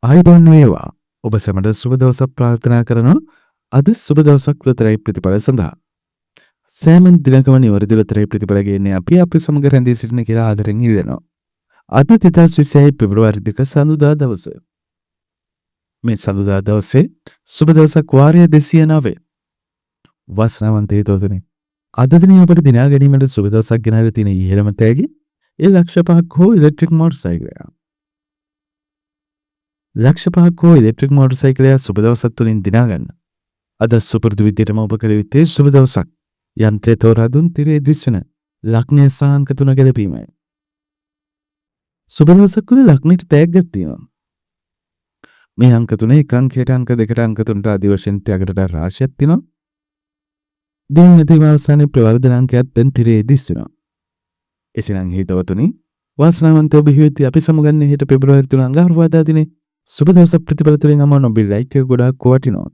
ආයුබෝවන් වේවා. ඔබ සැමට සුබ දවසක් ප්‍රාර්ථනා කරනවා. අද සුබ දවසක් ලොතරැයි ප්‍රතිඵල සඳහා. සෑම දිනකම නිවැරදි ලොතරැයි ප්‍රතිඵල ගේන්නේ අපි සමග රැඳී සිටින කියලා ආදරෙන් ඉල්ලනවා. අද 2026 පෙබරවාරි 2 සඳුදා දවස. මේ සඳුදා දවසේ සුබ දවසක් වාරය 209. වාසනාවන්ත හේතුවතුනි. අද දිනේ ඔබට දිනා ගැනීමට සුබ දවසක් ගෙනහැර තියෙන ඉහළම තෑගි ලක්ෂ 5ක් හෝ ඉලෙක්ට්‍රික් මෝටර් සයිකලයක්. ලක්ෂ 5ක් හෝ ඉලෙක්ට්‍රික් මෝටර් සයිකලයක් සුබ දවසක් තුලින් දිනා ගන්න. අද සුපුරුදු විදිහටම ඔබ කළ යුත්තේ සුබ දවසක්. යන්ත්‍රය තෝරා දුන් තිරේ දිස්වන ලග්නය සහ අංක 3 ගැලපීමයි. සුබ දවසක් වල ලග්නෙට තෑග්ගක් තියෙනවා. මේ අංක 3 එක අංකයට අංක 2ට අංක 3ට ආදී වශයෙන් තෑගකට රාශියක් තියෙනවා. දින දෙක අවසානයේ ප්‍රවර්ධන අංකයක් දැන් තිරේ දිස්වනවා. එසේනම් හිතවතුනි වාසනාවන්ත ඔබ හිවිති අපි සමුගන්නේ හෙට පෙබරවාරි 3 අඟහරුවාදා දිනේ සුබ දවසක් ප්‍රතිඵල තුලින් අමන ඔබ ලයික් එක ගොඩාක් වටිනවා.